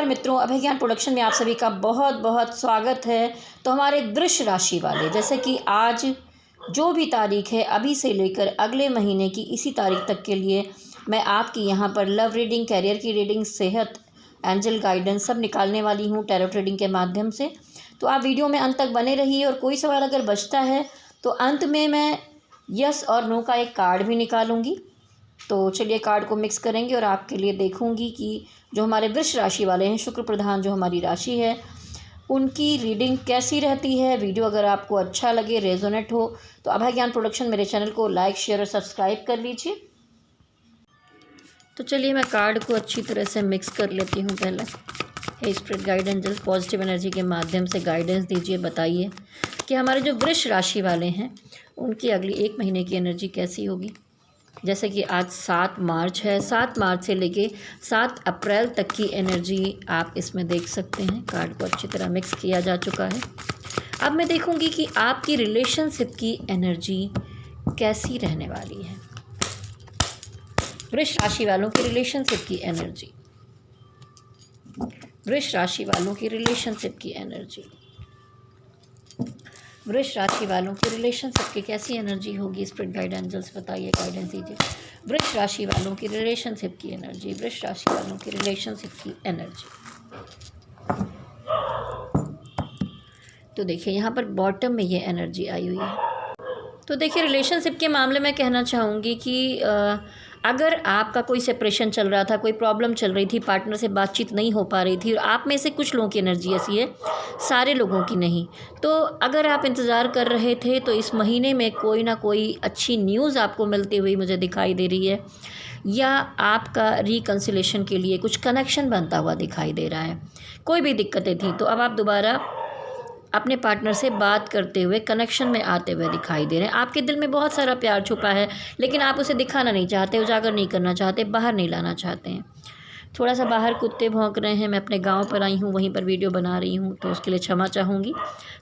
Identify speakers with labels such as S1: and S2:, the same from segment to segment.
S1: मित्रों, अभय ज्ञान प्रोडक्शन में आप सभी का बहुत बहुत स्वागत है। तो हमारे वृष राशि वाले, जैसे कि आज जो भी तारीख है अभी से लेकर अगले महीने की इसी तारीख तक के लिए मैं आपकी यहाँ पर लव रीडिंग, कैरियर की रीडिंग, सेहत, एंजल गाइडेंस सब निकालने वाली हूँ टैरोट रीडिंग के माध्यम से। तो आप वीडियो में अंत तक बने रहिए और कोई सवाल अगर बचता है तो अंत में मैं यस और नो का एक कार्ड भी निकालूंगी। तो चलिए कार्ड को मिक्स करेंगे और आपके लिए देखूंगी कि जो हमारे वृष राशि वाले हैं, शुक्र प्रधान जो हमारी राशि है, उनकी रीडिंग कैसी रहती है। वीडियो अगर आपको अच्छा लगे, रेजोनेट हो, तो अभय ज्ञान प्रोडक्शन मेरे चैनल को लाइक, शेयर और सब्सक्राइब कर लीजिए। तो चलिए मैं कार्ड को अच्छी तरह से मिक्स कर लेती हूँ। पहले हे spirit guide angel, positive energy के माध्यम से गाइडेंस दीजिए। बताइए कि हमारे जो वृष राशि वाले हैं उनकी अगली एक महीने की एनर्जी कैसी होगी। जैसे कि आज 7 मार्च है, 7 मार्च से लेके 7 अप्रैल तक की एनर्जी आप इसमें देख सकते हैं। कार्ड को अच्छी तरह मिक्स किया जा चुका है। अब मैं देखूंगी कि आपकी रिलेशनशिप की एनर्जी कैसी रहने वाली है। वृष राशि वालों की रिलेशनशिप की एनर्जी, वृष राशि वालों की रिलेशनशिप की एनर्जी, वृष राशि वालों की रिलेशनशिप की कैसी एनर्जी होगी। स्पिरिट गाइड एंजल्स बताइए, गाइडेंस दीजिए। वृष राशि वालों की रिलेशनशिप की एनर्जी, वृष राशि वालों की रिलेशनशिप की एनर्जी। तो देखिए यहाँ पर बॉटम में ये एनर्जी आई हुई है। तो देखिए रिलेशनशिप के मामले में कहना चाहूँगी कि अगर आपका कोई सेपरेशन चल रहा था, कोई प्रॉब्लम चल रही थी, पार्टनर से बातचीत नहीं हो पा रही थी और आप में से कुछ लोगों की एनर्जी ऐसी है, सारे लोगों की नहीं, तो अगर आप इंतज़ार कर रहे थे तो इस महीने में कोई ना कोई अच्छी न्यूज़ आपको मिलती हुई मुझे दिखाई दे रही है, या आपका रिकन्सिलेशन के लिए कुछ कनेक्शन बनता हुआ दिखाई दे रहा है। कोई भी दिक्कतें थी तो अब आप दोबारा अपने पार्टनर से बात करते हुए, कनेक्शन में आते हुए दिखाई दे रहे हैं। आपके दिल में बहुत सारा प्यार छुपा है, लेकिन आप उसे दिखाना नहीं चाहते, उजागर नहीं करना चाहते, बाहर नहीं लाना चाहते हैं। थोड़ा सा बाहर कुत्ते भौंक रहे हैं। मैं अपने गांव पर आई हूँ, वहीं पर वीडियो बना रही हूँ, तो उसके लिए क्षमा चाहूँगी।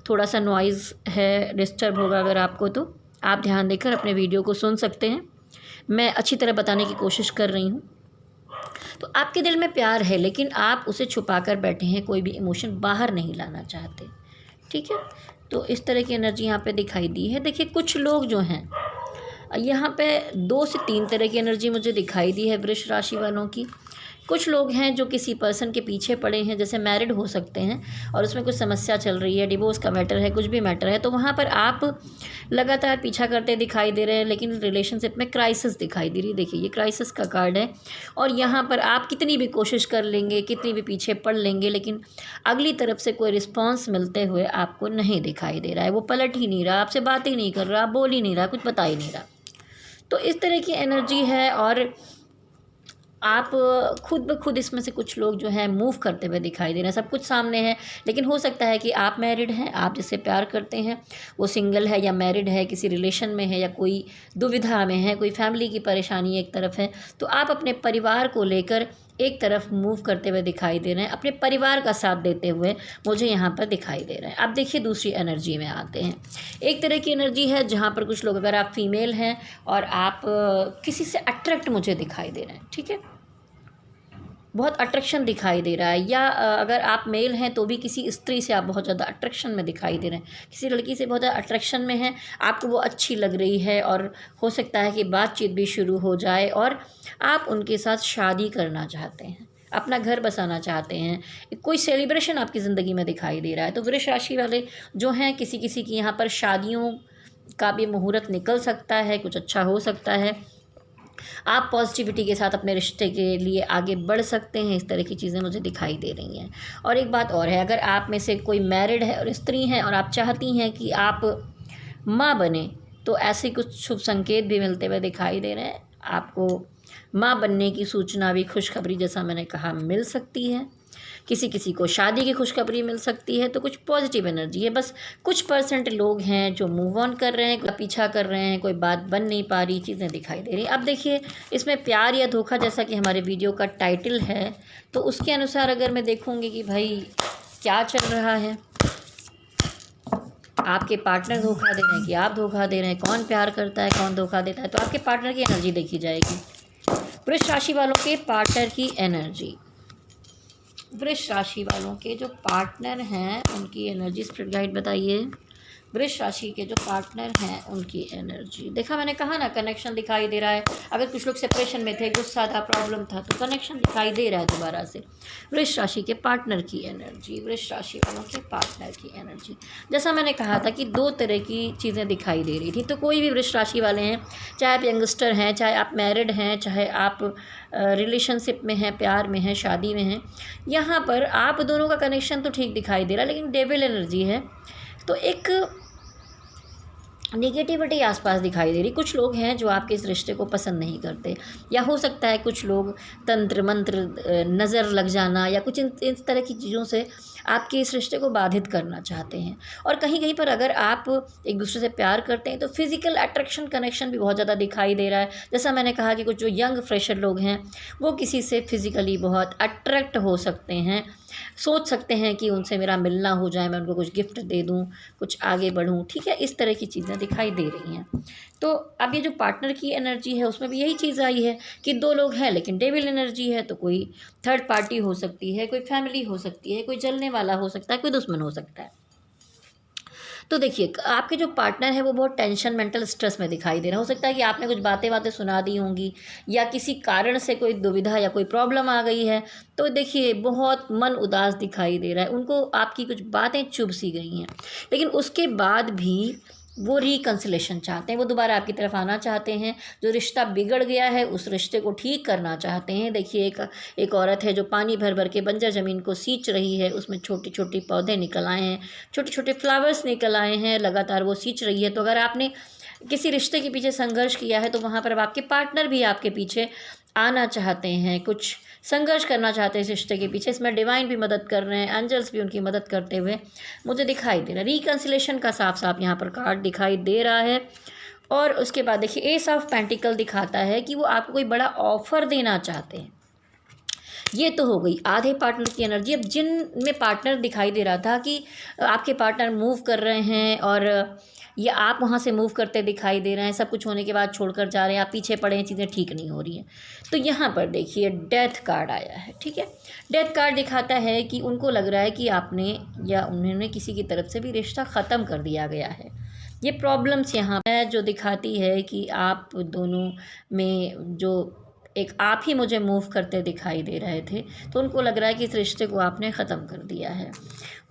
S1: थोड़ा सा नॉइज़ है, डिस्टर्ब होगा अगर आपको, तो आप ध्यान देकर अपने वीडियो को सुन सकते हैं। मैं अच्छी तरह बताने की कोशिश कर रही हूँ। तो आपके दिल में प्यार है, लेकिन आप उसे छुपा कर बैठे हैं, कोई भी इमोशन बाहर नहीं लाना चाहते। ठीक है, तो इस तरह की एनर्जी यहाँ पे दिखाई दी है। देखिए कुछ लोग जो हैं यहाँ पे 2 से 3 तरह की एनर्जी मुझे दिखाई दी है वृष राशि वालों की। कुछ लोग हैं जो किसी पर्सन के पीछे पड़े हैं, जैसे मैरिड हो सकते हैं और उसमें कुछ समस्या चल रही है, डिवोर्स का मैटर है, कुछ भी मैटर है, तो वहाँ पर आप लगातार पीछा करते दिखाई दे रहे हैं, लेकिन रिलेशनशिप में क्राइसिस दिखाई दे रही है। देखिए ये क्राइसिस का कार्ड है और यहाँ पर आप कितनी भी कोशिश कर लेंगे, कितनी भी पीछे पड़ लेंगे, लेकिन अगली तरफ से कोई रिस्पॉन्स मिलते हुए आपको नहीं दिखाई दे रहा है। वो पलट ही नहीं रहा, आपसे बात ही नहीं कर रहा, बोल ही नहीं रहा, कुछ बता ही नहीं रहा। तो इस तरह की एनर्जी है और आप खुद ब खुद इसमें से कुछ लोग जो हैं मूव करते हुए दिखाई दे रहे हैं। सब कुछ सामने है, लेकिन हो सकता है कि आप मैरिड हैं, आप जिससे प्यार करते हैं वो सिंगल है या मैरिड है, किसी रिलेशन में है या कोई दुविधा में है, कोई फैमिली की परेशानी एक तरफ है, तो आप अपने परिवार को लेकर एक तरफ मूव करते हुए दिखाई दे रहे हैं, अपने परिवार का साथ देते हुए मुझे यहाँ पर दिखाई दे रहे हैं। अब देखिए दूसरी एनर्जी में आते हैं। एक तरह की एनर्जी है जहाँ पर कुछ लोग, अगर आप फीमेल हैं और आप किसी से अट्रैक्ट मुझे दिखाई दे रहे हैं, ठीक है, बहुत अट्रैक्शन दिखाई दे रहा है, या अगर आप मेल हैं तो भी किसी स्त्री से आप बहुत ज़्यादा अट्रैक्शन में दिखाई दे रहे हैं, किसी लड़की से बहुत ज़्यादा अट्रैक्शन में हैं, आपको वो अच्छी लग रही है और हो सकता है कि बातचीत भी शुरू हो जाए और आप उनके साथ शादी करना चाहते हैं, अपना घर बसाना चाहते हैं, कोई सेलिब्रेशन आपकी ज़िंदगी में दिखाई दे रहा है। तो वृष राशि वाले जो हैं, किसी किसी की यहाँ पर शादियों का भी मुहूर्त निकल सकता है, कुछ अच्छा हो सकता है, आप पॉजिटिविटी के साथ अपने रिश्ते के लिए आगे बढ़ सकते हैं। इस तरह की चीज़ें मुझे दिखाई दे रही हैं। और एक बात और है, अगर आप में से कोई मैरिड है और स्त्री हैं और आप चाहती हैं कि आप माँ बने, तो ऐसे कुछ शुभ संकेत भी मिलते हुए दिखाई दे रहे हैं। आपको माँ बनने की सूचना भी, खुशखबरी जैसा मैंने कहा, मिल सकती है। किसी किसी को शादी की खुशखबरी मिल सकती है। तो कुछ पॉजिटिव एनर्जी है। बस कुछ % लोग हैं जो मूव ऑन कर रहे हैं, कोई पीछा कर रहे हैं, कोई बात बन नहीं पा रही, चीज़ें दिखाई दे रही। अब देखिए इसमें प्यार या धोखा, जैसा कि हमारे वीडियो का टाइटल है, तो उसके अनुसार अगर मैं देखूँगी कि भाई क्या चल रहा है, आपके पार्टनर धोखा दे रहे हैं कि आप धोखा दे रहे हैं, कौन प्यार करता है, कौन धोखा देता है, तो आपके पार्टनर की एनर्जी देखी जाएगी। वृष राशि वालों के पार्टनर की एनर्जी, वृष राशि वालों के जो पार्टनर हैं उनकी एनर्जी, स्पिरिट गाइड बताइए। वृष राशि के जो पार्टनर हैं उनकी एनर्जी। देखा, मैंने कहा ना, कनेक्शन दिखाई दे रहा है। अगर कुछ लोग सेपरेशन में थे, गुस्सा था, प्रॉब्लम था, तो कनेक्शन दिखाई दे रहा है दोबारा से। वृष राशि के पार्टनर की एनर्जी, वृष राशि वालों के पार्टनर की एनर्जी। जैसा मैंने कहा था कि दो तरह की चीज़ें दिखाई दे रही थी। तो कोई भी वृष राशि वाले हैं, चाहे आप यंगस्टर हैं, चाहे आप मैरिड हैं, चाहे आप रिलेशनशिप में हैं, प्यार में हैं, शादी में हैं, यहाँ पर आप दोनों का कनेक्शन तो ठीक दिखाई दे रहा है, लेकिन डेविल एनर्जी है। तो एक नेगेटिविटी आसपास दिखाई दे रही। कुछ लोग हैं जो आपके इस रिश्ते को पसंद नहीं करते, या हो सकता है कुछ लोग तंत्र मंत्र, नज़र लग जाना, या कुछ इस तरह की चीज़ों से आपके इस रिश्ते को बाधित करना चाहते हैं। और कहीं कहीं पर अगर आप एक दूसरे से प्यार करते हैं तो फिज़िकल अट्रैक्शन, कनेक्शन भी बहुत ज़्यादा दिखाई दे रहा है। जैसा मैंने कहा कि कुछ जो यंग फ्रेशर लोग हैं वो किसी से फिज़िकली बहुत अट्रैक्ट हो सकते हैं, सोच सकते हैं कि उनसे मेरा मिलना हो जाए, मैं उनको कुछ गिफ्ट दे दूं, कुछ आगे बढ़ूं, ठीक है, इस तरह की चीज़ें दिखाई दे रही हैं। तो अब ये जो पार्टनर की एनर्जी है उसमें भी यही चीज़ आई है कि दो लोग हैं लेकिन डेविल एनर्जी है। तो कोई थर्ड पार्टी हो सकती है, कोई फैमिली हो सकती है, कोई जलने वाला हो सकता है, कोई दुश्मन हो सकता है। तो देखिए, आपके जो पार्टनर है वो बहुत टेंशन, मेंटल स्ट्रेस में दिखाई दे रहा। हो सकता है कि आपने कुछ बातें सुना दी होंगी, या किसी कारण से कोई दुविधा या कोई प्रॉब्लम आ गई है। तो देखिए, बहुत मन उदास दिखाई दे रहा है, उनको आपकी कुछ बातें चुभ सी गई हैं, लेकिन उसके बाद भी वो रिकन्सिलेशन चाहते हैं, वो दोबारा आपकी तरफ आना चाहते हैं। जो रिश्ता बिगड़ गया है उस रिश्ते को ठीक करना चाहते हैं। देखिए, एक औरत है जो पानी भर भर के बंजर ज़मीन को सींच रही है, उसमें छोटे छोटे पौधे निकल आए हैं, छोटे छोटे फ्लावर्स निकल आए हैं, लगातार वो सींच रही है। तो अगर आपने किसी रिश्ते के पीछे संघर्ष किया है तो वहाँ पर अब आपके पार्टनर भी आपके पीछे आना चाहते हैं, कुछ संघर्ष करना चाहते हैं इस रिश्ते के पीछे। इसमें डिवाइन भी मदद कर रहे हैं, एंजल्स भी उनकी मदद करते हुए मुझे दिखाई दे रहा है। रिकन्सिलेशन का साफ साफ यहाँ पर कार्ड दिखाई दे रहा है। और उसके बाद देखिए, एस ऑफ पेंटिकल दिखाता है कि वो आपको कोई बड़ा ऑफर देना चाहते हैं। ये तो हो गई आधे पार्टनर की एनर्जी। अब जिन में पार्टनर दिखाई दे रहा था कि आपके पार्टनर मूव कर रहे हैं और ये आप वहाँ से मूव करते दिखाई दे रहे हैं, सब कुछ होने के बाद छोड़कर जा रहे हैं, आप पीछे पड़े हैं, चीज़ें ठीक नहीं हो रही हैं। तो यहाँ पर देखिए, डेथ कार्ड आया है, ठीक है। डेथ कार्ड दिखाता है कि उनको लग रहा है कि आपने या उन्होंने किसी की तरफ से भी रिश्ता ख़त्म कर दिया गया है। ये प्रॉब्लम्स यहाँ है जो दिखाती है कि आप दोनों में जो एक आप ही मुझे मूव करते दिखाई दे रहे थे, तो उनको लग रहा है कि इस रिश्ते को आपने ख़त्म कर दिया है।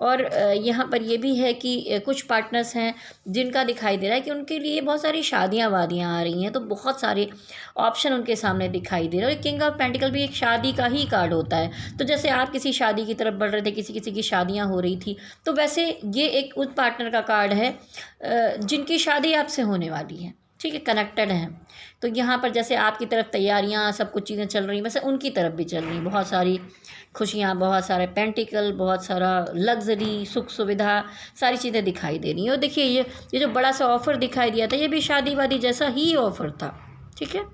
S1: और यहाँ पर ये भी है कि कुछ पार्टनर्स हैं जिनका दिखाई दे रहा है कि उनके लिए बहुत सारी शादियाँ वादियाँ आ रही हैं, तो बहुत सारे ऑप्शन उनके सामने दिखाई दे रहे हैं। और किंग ऑफ पेंटिकल भी एक शादी का ही कार्ड होता है। तो जैसे आप किसी शादी की तरफ बढ़ रहे थे, किसी किसी की शादियाँ हो रही थी, तो वैसे ये एक उस पार्टनर का कार्ड है जिनकी शादी आपसे होने वाली है, ठीक है, कनेक्टेड हैं। तो यहाँ पर जैसे आपकी तरफ तैयारियाँ, सब कुछ चीज़ें चल रही हैं, वैसे उनकी तरफ भी चल रही हैं। बहुत सारी खुशियाँ, बहुत सारे पेंटिकल, बहुत सारा लग्जरी, सुख सुविधा, सारी चीज़ें दिखाई दे रही हैं। और देखिए, ये जो बड़ा सा ऑफ़र दिखाई दिया था, ये भी शादी वादी जैसा ही ऑफ़र था, ठीक है।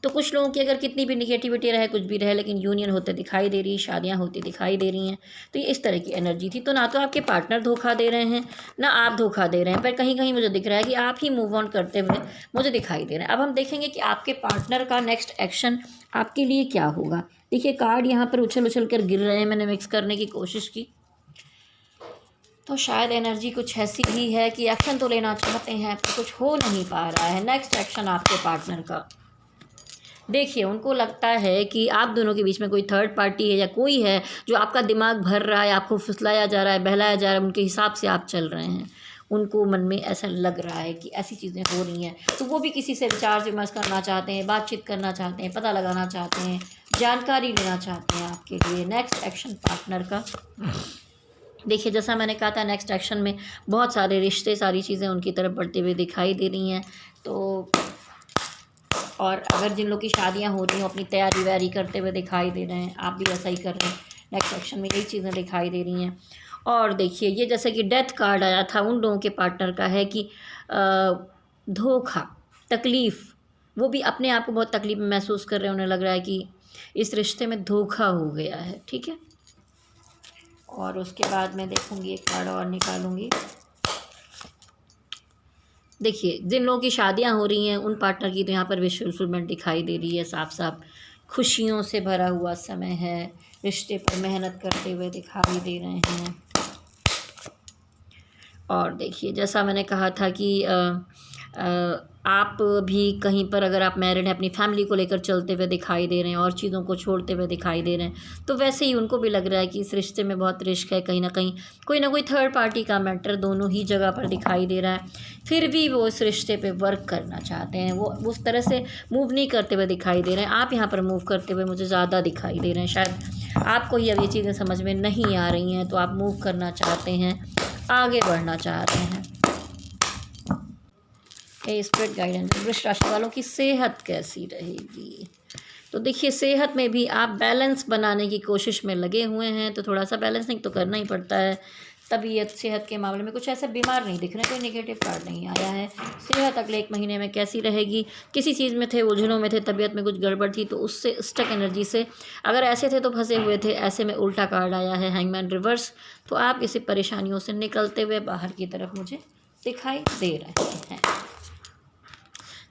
S1: तो कुछ लोगों की अगर कितनी भी निगेटिविटी रहे, कुछ भी रहे, लेकिन यूनियन होते दिखाई दे रही है, शादियां होती दिखाई दे रही हैं। तो ये इस तरह की एनर्जी थी। तो ना तो आपके पार्टनर धोखा दे रहे हैं, ना आप धोखा दे रहे हैं, पर कहीं कहीं मुझे दिख रहा है कि आप ही मूव ऑन करते हुए मुझे दिखाई दे रहे हैं। अब हम देखेंगे कि आपके पार्टनर का नेक्स्ट एक्शन आपके लिए क्या होगा। देखिए, कार्ड यहाँ पर उछल उछल कर गिर रहे हैं, मैंने मिक्स करने की कोशिश की, तो शायद एनर्जी कुछ ऐसी ही है कि एक्शन तो लेना चाहते हैं पर कुछ हो नहीं पा रहा है। नेक्स्ट एक्शन आपके पार्टनर का, देखिए, उनको लगता है कि आप दोनों के बीच में कोई थर्ड पार्टी है या कोई है जो आपका दिमाग भर रहा है, आपको फुसलाया जा रहा है, बहलाया जा रहा है, उनके हिसाब से आप चल रहे हैं। उनको मन में ऐसा लग रहा है कि ऐसी चीज़ें हो रही हैं, तो वो भी किसी से विचार विमर्श करना चाहते हैं, बातचीत करना चाहते हैं, पता लगाना चाहते हैं, जानकारी लेना चाहते हैं आपके लिए। नेक्स्ट एक्शन पार्टनर का देखिए, जैसा मैंने कहा था, नेक्स्ट एक्शन में बहुत सारे रिश्ते, सारी चीज़ें उनकी तरफ बढ़ते हुए दिखाई दे रही हैं। तो और अगर जिन लोग की शादियां हो रही हैं, अपनी तैयारी वैयारी करते हुए दिखाई दे रहे हैं, आप भी ऐसा ही कर रहे हैं। नेक्स्ट सेक्शन में यही चीज़ें दिखाई दे रही हैं। और देखिए, ये जैसे कि डेथ कार्ड आया था, उन लोगों के पार्टनर का है कि धोखा, तकलीफ़, वो भी अपने आप को बहुत तकलीफ में महसूस कर रहे हैं। उन्हें लग रहा है कि इस रिश्ते में धोखा हो गया है, ठीक है। और उसके बाद मैं देखूँगी, एक कार्ड और निकालूँगी। देखिए, जिन लोगों की शादियां हो रही हैं उन पार्टनर की तो यहाँ पर विश फुलफिलमेंट दिखाई दे रही है साफ साफ, खुशियों से भरा हुआ समय है, रिश्ते पर मेहनत करते हुए दिखाई दे रहे हैं। और देखिए जैसा मैंने कहा था कि आप भी कहीं पर अगर आप मैरिड हैं अपनी फैमिली को लेकर चलते हुए दिखाई दे रहे हैं और चीज़ों को छोड़ते हुए दिखाई दे रहे हैं, तो वैसे ही उनको भी लग रहा है कि इस रिश्ते में बहुत रिस्क है, कहीं ना कहीं कोई ना कोई थर्ड पार्टी का मैटर दोनों ही जगह पर दिखाई दे रहा है। फिर भी वो इस रिश्ते पे वर्क करना चाहते हैं, वो उस तरह से मूव नहीं करते हुए दिखाई दे रहे हैं। आप यहाँ पर मूव करते हुए मुझे ज़्यादा दिखाई दे रहे हैं। शायद आपको ही अब ये चीज़ें समझ में नहीं आ रही हैं, तो आप मूव करना चाहते हैं, आगे बढ़ना चाह रहे हैं। स्पिरिट गाइडेंस, वृष राशि वालों की सेहत कैसी रहेगी? तो देखिए सेहत में भी आप बैलेंस बनाने की कोशिश में लगे हुए हैं, तो थोड़ा सा बैलेंसिंग तो करना ही पड़ता है। तबीयत सेहत के मामले में कुछ ऐसे बीमार नहीं दिख रहे, कोई नेगेटिव कार्ड नहीं आया है। सेहत अगले 1 महीने में कैसी रहेगी? किसी चीज़ में थे, उलझनों में थे, तबीयत में कुछ गड़बड़ थी, तो उससे स्टक एनर्जी से अगर ऐसे थे तो फंसे हुए थे, ऐसे में उल्टा कार्ड आया है हैंगमैन रिवर्स। तो आप इसी परेशानियों से निकलते हुए बाहर की तरफ मुझे दिखाई दे रहे हैं।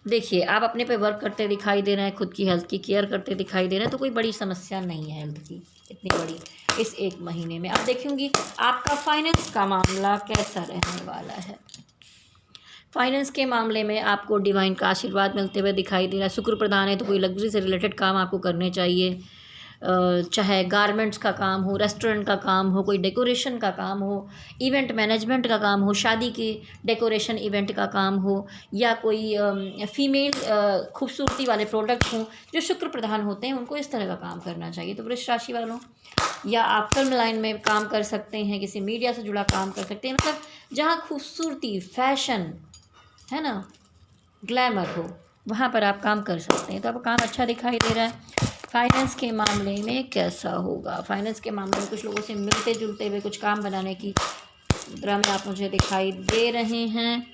S1: देखिए आप अपने पे वर्क करते दिखाई दे रहे हैं, खुद की हेल्थ की केयर करते दिखाई दे रहे हैं, तो कोई बड़ी समस्या नहीं है हेल्थ की इतनी बड़ी इस 1 महीने में। अब देखूंगी आपका फाइनेंस का मामला कैसा रहने वाला है। फाइनेंस के मामले में आपको डिवाइन का आशीर्वाद मिलते हुए दिखाई दे रहा है। शुक्र प्रधान है, तो कोई लग्जरी से रिलेटेड काम आपको करने चाहिए, चाहे गारमेंट्स का काम हो, रेस्टोरेंट का काम हो, कोई डेकोरेशन का काम हो, इवेंट मैनेजमेंट का काम हो, शादी की डेकोरेशन इवेंट का काम हो, या कोई फीमेल खूबसूरती वाले प्रोडक्ट हों जो शुक्र प्रधान होते हैं, उनको इस तरह का काम करना चाहिए। तो वृष राशि वालों, या आप फिल्म लाइन में काम कर सकते हैं, किसी मीडिया से जुड़ा काम कर सकते हैं, मतलब जहाँ खूबसूरती, फैशन है ना, ग्लैमर हो, वहाँ पर आप काम कर सकते हैं। तो आपको काम अच्छा दिखाई दे रहा है। फाइनेंस के मामले में कैसा होगा? फाइनेंस के मामले में कुछ लोगों से मिलते जुलते हुए कुछ काम बनाने की मुद्रा में आप मुझे दिखाई दे रहे हैं।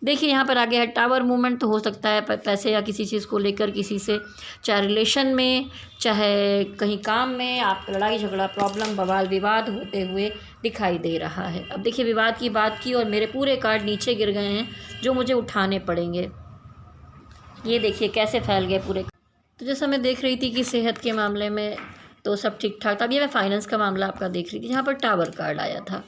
S1: देखिए यहाँ पर आगे है टावर मूवमेंट, तो हो सकता है पैसे या किसी चीज़ को लेकर किसी से, चाहे रिलेशन में चाहे कहीं काम में, आप लड़ाई झगड़ा प्रॉब्लम बवाल विवाद होते हुए दिखाई दे रहा है। अब देखिए विवाद की बात की और मेरे पूरे कार्ड नीचे गिर गए हैं जो मुझे उठाने पड़ेंगे। ये देखिए कैसे फैल गए पूरे। तो जैसा मैं देख रही थी कि सेहत के मामले में तो सब ठीक ठाक था। अब ये मैं फाइनेंस का मामला आपका देख रही थी, जहाँ पर टावर कार्ड आया था।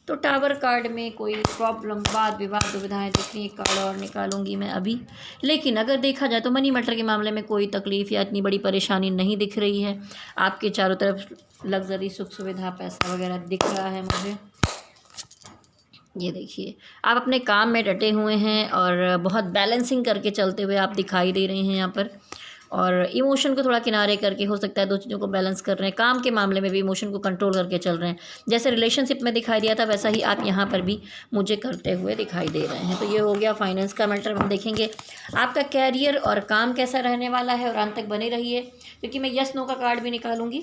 S1: तो टावर कार्ड में कोई प्रॉब्लम, वाद विवाद, दुविधाएं दिख रही हैं। कार्ड और निकालूंगी मैं अभी। लेकिन अगर देखा जाए तो मनी मैटर के मामले में कोई तकलीफ़ या इतनी बड़ी परेशानी नहीं दिख रही है। आपके चारों तरफ लग्जरी, सुख सुविधा, पैसा वगैरह दिख रहा है मुझे। ये देखिए आप अपने काम में डटे हुए हैं और बहुत बैलेंसिंग करके चलते हुए आप दिखाई दे रहे हैं यहाँ पर। और इमोशन को थोड़ा किनारे करके, हो सकता है 2 चीज़ों को बैलेंस कर रहे हैं। काम के मामले में भी इमोशन को कंट्रोल करके चल रहे हैं। जैसे रिलेशनशिप में दिखाई दिया था, वैसा ही आप यहाँ पर भी मुझे करते हुए दिखाई दे रहे हैं। तो ये हो गया फाइनेंस का मैटर। हम देखेंगे आपका कैरियर और काम कैसा रहने वाला है, और अंत तक बने रहिए क्योंकि मैं यस नो का कार्ड भी निकालूंगी।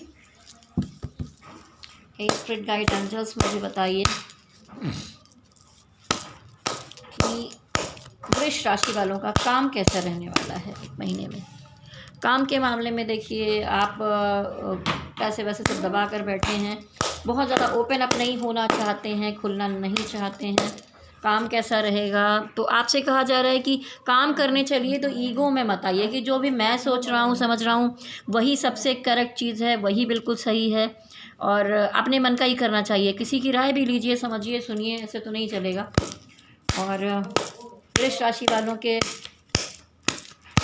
S1: स्पिरिट गाइड एंजल्स मुझे बताइए कि वृष राशि वालों का काम कैसा रहने वाला है 1 महीने में। काम के मामले में देखिए आप पैसे वैसे सब दबा कर बैठे हैं, बहुत ज़्यादा ओपन अप नहीं होना चाहते हैं, खुलना नहीं चाहते हैं। काम कैसा रहेगा? तो आपसे कहा जा रहा है कि काम करने चलिए तो ईगो में मत आइए, कि जो भी मैं सोच रहा हूँ, समझ रहा हूँ, वही सबसे करेक्ट चीज़ है, वही बिल्कुल सही है, और अपने मन का ही करना चाहिए। किसी की राय भी लीजिए, समझिए, सुनिए, ऐसे तो नहीं चलेगा। और वृष राशि वालों के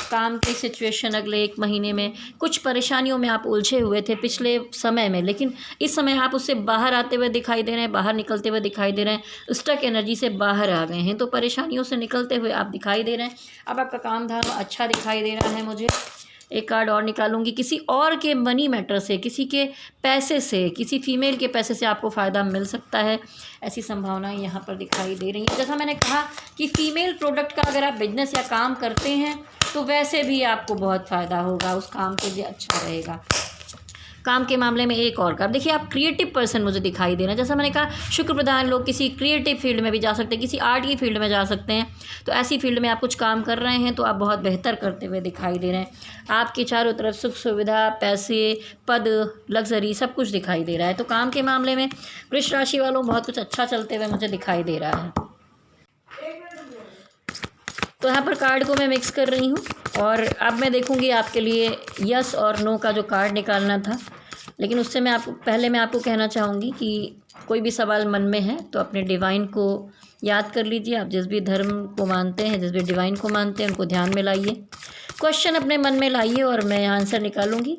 S1: काम की सिचुएशन अगले 1 महीने में, कुछ परेशानियों में आप उलझे हुए थे पिछले समय में, लेकिन इस समय आप उससे बाहर आते हुए दिखाई दे रहे हैं, बाहर निकलते हुए दिखाई दे रहे हैं, स्टक एनर्जी से बाहर आ गए हैं। तो परेशानियों से निकलते हुए आप दिखाई दे रहे हैं। अब आपका काम धाम अच्छा दिखाई दे रहा है मुझे। एक कार्ड और निकालूंगी। किसी और के मनी मैटर से, किसी के पैसे से, किसी फीमेल के पैसे से आपको फ़ायदा मिल सकता है, ऐसी संभावनाएं यहाँ पर दिखाई दे रही हैं। जैसा मैंने कहा कि फ़ीमेल प्रोडक्ट का अगर आप बिजनेस या काम करते हैं तो वैसे भी आपको बहुत फ़ायदा होगा, उस काम के लिए अच्छा रहेगा। काम के मामले में एक और कार्ड देखिए, आप क्रिएटिव पर्सन मुझे दिखाई दे रहे हैं। जैसा मैंने कहा शुक्र प्रधान लोग किसी क्रिएटिव फील्ड में भी जा सकते हैं, किसी आर्ट की फील्ड में जा सकते हैं। तो ऐसी फील्ड में आप कुछ काम कर रहे हैं तो आप बहुत बेहतर करते हुए दिखाई दे रहे हैं। आपके चारों तरफ सुख सुविधा, पैसे, पद, लग्जरी सब कुछ दिखाई दे रहा है। तो काम के मामले में वृष राशि वालों बहुत कुछ अच्छा चलते हुए मुझे दिखाई दे रहा है। तो यहाँ पर कार्ड को मैं मिक्स कर रही हूँ। और अब मैं देखूंगी आपके लिए यस और नो का जो कार्ड निकालना था, लेकिन उससे मैं आपको कहना चाहूँगी कि कोई भी सवाल मन में है तो अपने डिवाइन को याद कर लीजिए। आप जिस भी धर्म को मानते हैं, जिस भी डिवाइन को मानते हैं, उनको ध्यान में लाइए, क्वेश्चन अपने मन में लाइए और मैं आंसर निकालूंगी।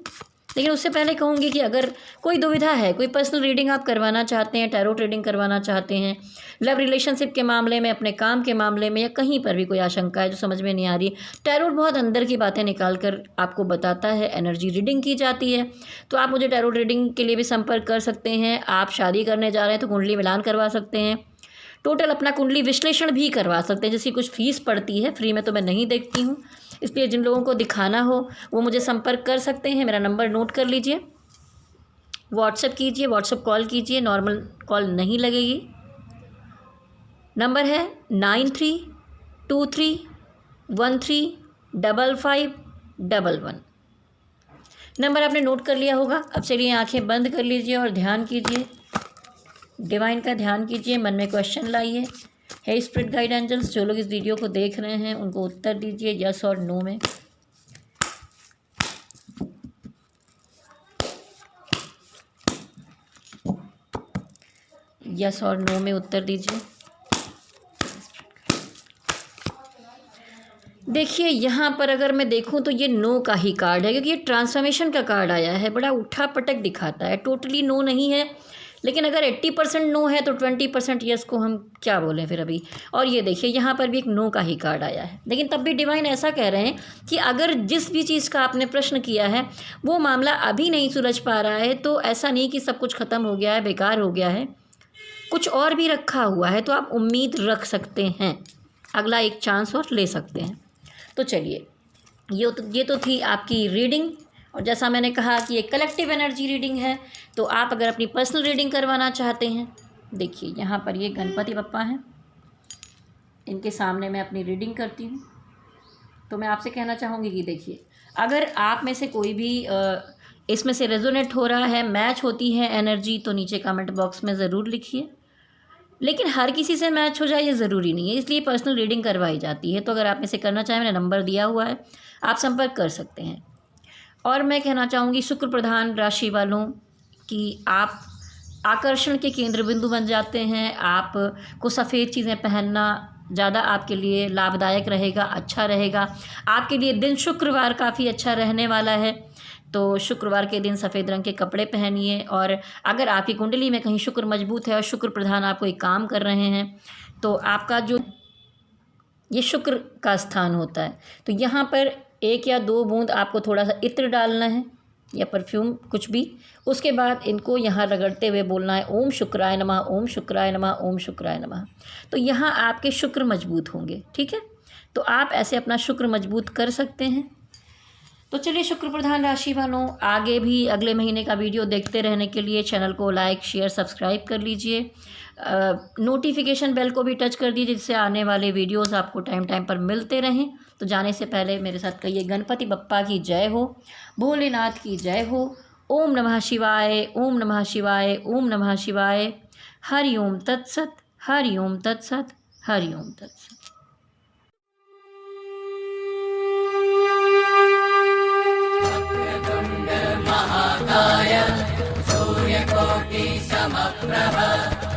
S1: लेकिन उससे पहले कहूँगी कि अगर कोई दुविधा है, कोई पर्सनल रीडिंग आप करवाना चाहते हैं, टैरो रीडिंग करवाना चाहते हैं, लव रिलेशनशिप के मामले में, अपने काम के मामले में, या कहीं पर भी कोई आशंका है जो समझ में नहीं आ रही, टैरो बहुत अंदर की बातें निकाल कर आपको बताता है, एनर्जी रीडिंग की जाती है, तो आप मुझे टैरो रीडिंग के लिए भी संपर्क कर सकते हैं। आप शादी करने जा रहे हैं तो कुंडली मिलान करवा सकते हैं, टोटल अपना कुंडली विश्लेषण भी करवा सकते हैं, जिसकी कुछ फीस पड़ती है, फ्री में तो मैं नहीं देखती हूँ। इसलिए जिन लोगों को दिखाना हो वो मुझे संपर्क कर सकते हैं। मेरा नंबर नोट कर लीजिए, व्हाट्सएप कीजिए, व्हाट्सएप कॉल कीजिए, नॉर्मल कॉल नहीं लगेगी। नंबर है 9323135511। नंबर आपने नोट कर लिया होगा। अब चलिए आंखें बंद कर लीजिए और ध्यान कीजिए, डिवाइन का ध्यान कीजिए, मन में क्वेश्चन लाइए। हे स्पिरिट गाइड एंजल्स, जो लोग इस वीडियो को देख रहे हैं उनको उत्तर दीजिए यस और नो में। यस और नो में उत्तर दीजिए। देखिए यहाँ पर अगर मैं देखूँ तो ये नो का ही कार्ड है, क्योंकि ये ट्रांसफॉर्मेशन का कार्ड आया है, बड़ा उठा पटक दिखाता है। टोटली नो नहीं है, लेकिन अगर 80% नो है तो 20% यस को हम क्या बोलें फिर अभी। और ये देखिए यहाँ पर भी एक नो का ही कार्ड आया है, लेकिन तब भी डिवाइन ऐसा कह रहे हैं कि अगर जिस भी चीज़ का आपने प्रश्न किया है वो मामला अभी नहीं सुलझ पा रहा है, तो ऐसा नहीं कि सब कुछ ख़त्म हो गया है, बेकार हो गया है, कुछ और भी रखा हुआ है, तो आप उम्मीद रख सकते हैं, अगला एक चांस और ले सकते हैं। तो चलिए, ये तो थी आपकी रीडिंग। और जैसा मैंने कहा कि ये कलेक्टिव एनर्जी रीडिंग है, तो आप अगर अपनी पर्सनल रीडिंग करवाना चाहते हैं, देखिए यहाँ पर ये गणपति बप्पा हैं, इनके सामने मैं अपनी रीडिंग करती हूँ। तो मैं आपसे कहना चाहूँगी कि देखिए, अगर आप में से कोई भी इसमें से रेजोनेट हो रहा है, मैच होती है एनर्जी, तो नीचे कमेंट बॉक्स में ज़रूर लिखिए। लेकिन हर किसी से मैच हो जाए ये ज़रूरी नहीं है, इसलिए पर्सनल रीडिंग करवाई जाती है। तो अगर आप इसे करना चाहें, मैंने नंबर दिया हुआ है, आप संपर्क कर सकते हैं। और मैं कहना चाहूँगी शुक्र प्रधान राशि वालों कि आप आकर्षण के केंद्र बिंदु बन जाते हैं। आपको सफ़ेद चीज़ें पहनना ज़्यादा आपके लिए लाभदायक रहेगा, अच्छा रहेगा। आपके लिए दिन शुक्रवार काफ़ी अच्छा रहने वाला है, तो शुक्रवार के दिन सफ़ेद रंग के कपड़े पहनिए। और अगर आपकी कुंडली में कहीं शुक्र मजबूत है और शुक्र प्रधान आप कोई काम कर रहे हैं, तो आपका जो ये शुक्र का स्थान होता है, तो यहाँ पर 1 या 2 बूंद आपको थोड़ा सा इत्र डालना है या परफ्यूम कुछ भी। उसके बाद इनको यहाँ रगड़ते हुए बोलना है ओम शुक्राय नमः, ओम शुक्राय नमः, ओम शुक्राय नमः। तो यहाँ आपके शुक्र मजबूत होंगे, ठीक है। तो आप ऐसे अपना शुक्र मजबूत कर सकते हैं। तो चलिए शुक्र प्रधान राशि वालों, आगे भी अगले महीने का वीडियो देखते रहने के लिए चैनल को लाइक शेयर सब्सक्राइब कर लीजिए। नोटिफिकेशन बेल को भी टच कर दीजिए, जिससे आने वाले वीडियोस आपको टाइम टाइम पर मिलते रहें। तो जाने से पहले मेरे साथ कहिए गणपति बप्पा की जय हो, भोलेनाथ की जय हो। ओम नमः शिवाय, ओम नमः शिवाय, ओम नमः शिवाय। हरि ओम तत्सत, हरि ओम तत्सत, हरि ओम तत्सत।
S2: महाकाय सूर्यकोटि समप्रभ